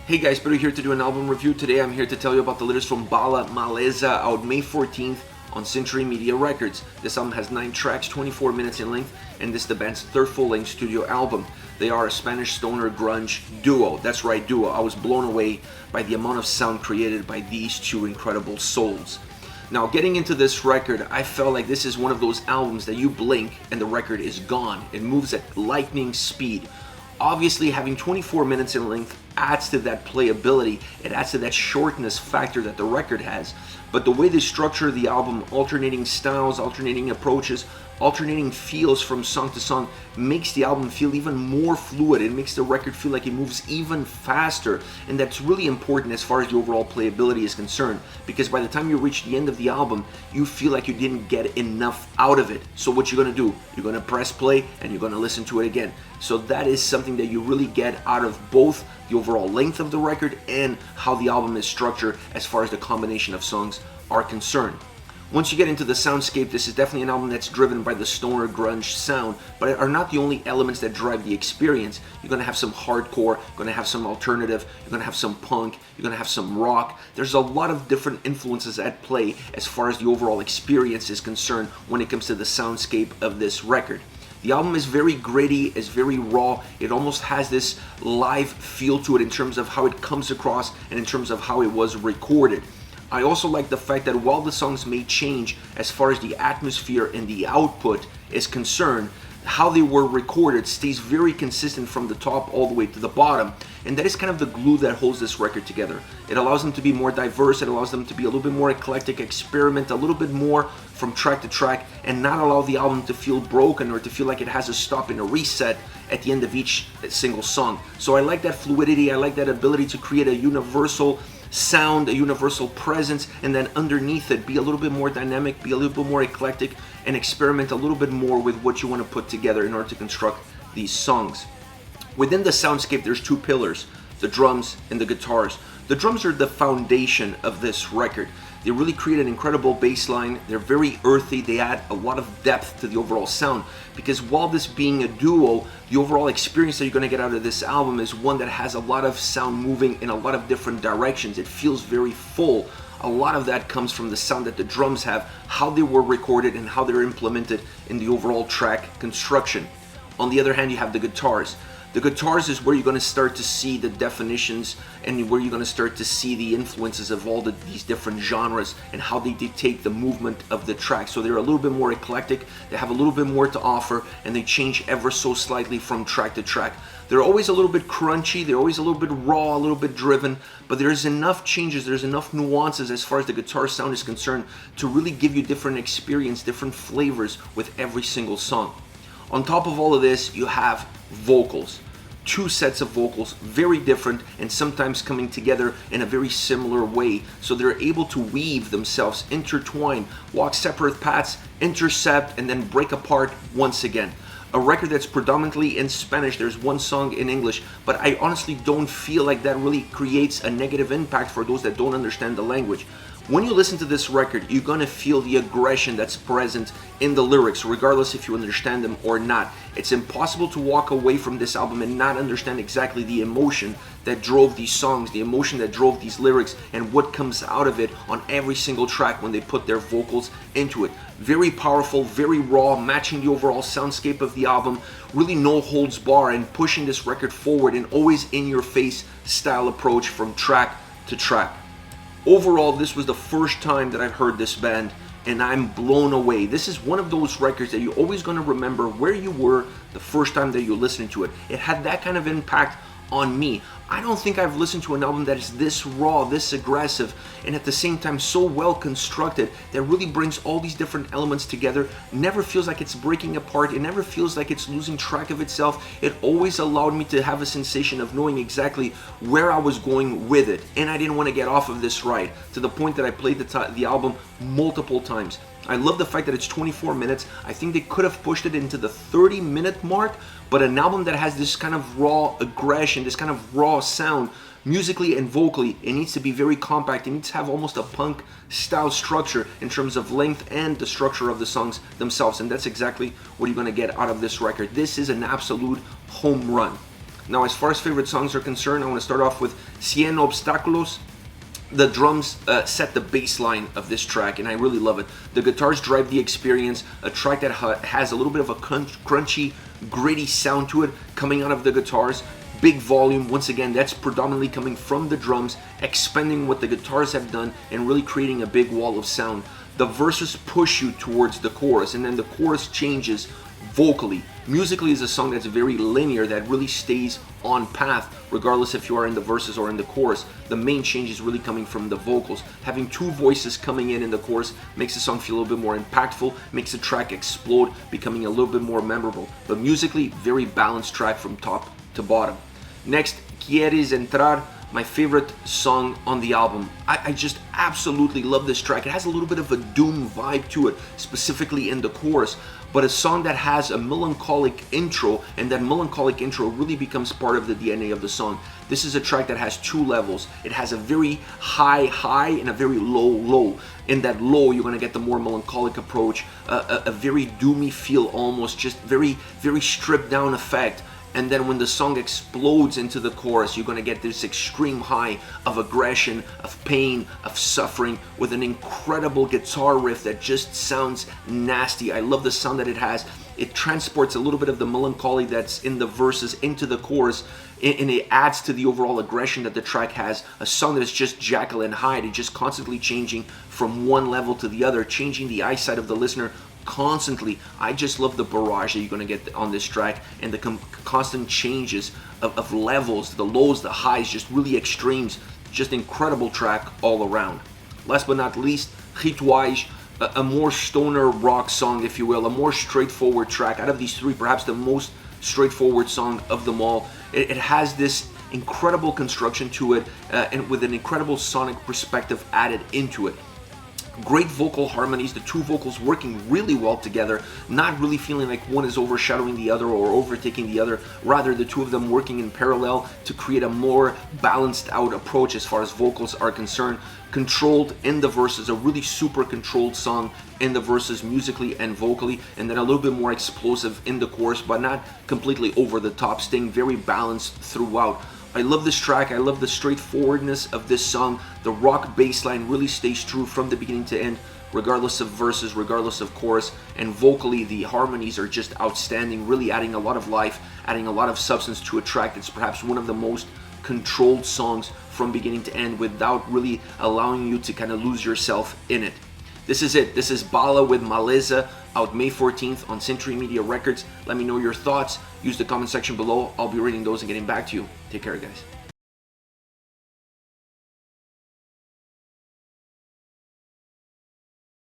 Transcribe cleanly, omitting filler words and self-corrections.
Hey guys, Peter here to do an album review. Today I'm here to tell you about the latest from Bala, Maleza, out May 14th on Century Media Records. This album has 9 tracks, 24 minutes in length, and this is the band's third full-length studio album. They are a Spanish stoner grunge duo. That's right, duo. I was blown away by the amount of sound created by these two incredible souls. Now, getting into this record, I felt like this is one of those albums that you blink and the record is gone. It moves at lightning speed. Obviously, having 24 minutes in length adds to that playability. It adds to that shortness factor that the record has. But the way they structure the album, alternating styles, alternating approaches, alternating feels from song to song, makes the album feel even more fluid. It makes the record feel like it moves even faster, and that's really important as far as the overall playability is concerned, because by the time you reach the end of the album, you feel like you didn't get enough out of it. So what you're gonna do, you're gonna press play and you're gonna listen to it again. So that is something that you really get out of both the overall length of the record and how the album is structured as far as the combination of songs are concerned. Once you get into the soundscape, this is definitely an album that's driven by the stoner grunge sound, but it are not the only elements that drive the experience. You're gonna have some hardcore, you're gonna have some alternative, you're gonna have some punk, you're gonna have some rock. There's a lot of different influences at play as far as the overall experience is concerned when it comes to the soundscape of this record. The album is very gritty, it's very raw. It almost has this live feel to it in terms of how it comes across and in terms of how it was recorded. I also like the fact that while the songs may change as far as the atmosphere and the output is concerned, how they were recorded stays very consistent from the top all the way to the bottom, and that is kind of the glue that holds this record together. It allows them to be more diverse, it allows them to be a little bit more eclectic, experiment a little bit more from track to track, and not allow the album to feel broken or to feel like it has a stop and a reset at the end of each single song. So I like that fluidity, I like that ability to create a universal sound, a universal presence, and then underneath it be a little bit more dynamic, be a little bit more eclectic, and experiment a little bit more with what you want to put together in order to construct these songs. Within the soundscape, there's two pillars, the drums and the guitars. The drums are the foundation of this record. They really create an incredible bass line. They're very earthy. They add a lot of depth to the overall sound, because while this being a duo, the overall experience that you're going to get out of this album is one that has a lot of sound moving in a lot of different directions. It feels very full. A lot of that comes from the sound that the drums have, how they were recorded, and how they're implemented in the overall track construction. On the other hand, you have the guitars. The guitars is where you're going to start to see the definitions and where you're going to start to see the influences of all these different genres and how they dictate the movement of the track. So they're a little bit more eclectic, they have a little bit more to offer, and they change ever so slightly from track to track. They're always a little bit crunchy, they're always a little bit raw, a little bit driven, but there's enough changes, there's enough nuances as far as the guitar sound is concerned to really give you different experience, different flavors with every single song. On top of all of this, you have vocals. 2 sets of vocals, very different and sometimes coming together in a very similar way. So they're able to weave themselves, intertwine, walk separate paths, intercept, and then break apart once again. A record that's predominantly in Spanish, there's 1 song in English, but I honestly don't feel like that really creates a negative impact for those that don't understand the language. When you listen to this record, you're gonna feel the aggression that's present in the lyrics, regardless if you understand them or not. It's impossible to walk away from this album and not understand exactly the emotion that drove these songs, the emotion that drove these lyrics, and what comes out of it on every single track when they put their vocals into it. Very powerful, very raw, matching the overall soundscape of the album, really no holds bar, and pushing this record forward in always in your face style approach from track to track. Overall, this was the first time that I've heard this band, and I'm blown away. This is one of those records that you're always going to remember where you were the first time that you listened to it. It had that kind of impact on me. I don't think I've listened to an album that is this raw, this aggressive, and at the same time so well constructed that really brings all these different elements together. Never feels like it's breaking apart. It never feels like it's losing track of itself. It always allowed me to have a sensation of knowing exactly where I was going with it, and I didn't want to get off of this ride, to the point that I played the album multiple times. I love the fact that it's 24 minutes. I think they could have pushed it into the 30-minute mark, but an album that has this kind of raw aggression, this kind of raw sound, musically and vocally, it needs to be very compact. It needs to have almost a punk style structure in terms of length and the structure of the songs themselves, and that's exactly what you're going to get out of this record. This is an absolute home run. Now, as far as favorite songs are concerned, I want to start off with Cien Obstáculos. The drums set the bass line of this track, and I really love it. The guitars drive the experience, a track that has a little bit of a crunchy, gritty sound to it coming out of the guitars. Big volume, once again, that's predominantly coming from the drums, expanding what the guitars have done and really creating a big wall of sound. The verses push you towards the chorus, and then the chorus changes vocally. Musically is a song that's very linear, that really stays on path regardless if you are in the verses or in the chorus. The main change is really coming from the vocals. Having two voices coming in the chorus makes the song feel a little bit more impactful, makes the track explode, becoming a little bit more memorable. But musically, very balanced track from top to bottom. Next, Quieres Entrar, my favorite song on the album. I just absolutely love this track. It has a little bit of a doom vibe to it, specifically in the chorus, but a song that has a melancholic intro, and that melancholic intro really becomes part of the DNA of the song. This is a track that has two levels. It has a very high and a very low. In that low, you're gonna get the more melancholic approach, a very doomy feel almost, just very stripped down effect. And then when the song explodes into the chorus, you're gonna get this extreme high of aggression, of pain, of suffering, with an incredible guitar riff that just sounds nasty. I love the sound that it has. It transports a little bit of the melancholy that's in the verses into the chorus, and it adds to the overall aggression that the track has. A song that is just Jekyll and Hyde. It's just constantly changing from one level to the other, changing the eyesight of the listener constantly. I just love the barrage that you're going to get on this track, and the constant changes of levels, the lows, the highs, just really extremes. Just incredible track all around. Last but not least, Rituais, a more stoner rock song, if you will, a more straightforward track. Out of these three, perhaps the most straightforward song of them all. It has this incredible construction to it, and with an incredible sonic perspective added into it. Great vocal harmonies, the two vocals working really well together, not really feeling like one is overshadowing the other or overtaking the other, rather the two of them working in parallel to create a more balanced out approach as far as vocals are concerned. Controlled in the verses, a really super controlled song in the verses musically and vocally, and then a little bit more explosive in the chorus, but not completely over the top, staying very balanced throughout. I love this track. I love the straightforwardness of this song. The rock bass line really stays true from the beginning to end, regardless of verses, regardless of chorus, and vocally the harmonies are just outstanding, really adding a lot of life, adding a lot of substance to a track that's perhaps one of the most controlled songs from beginning to end without really allowing you to kind of lose yourself in it. This is it. This is Bala with Maleza, out May 14th on Century Media Records. Let me know your thoughts. Use the comment section below. I'll be reading those and getting back to you. Take care, guys.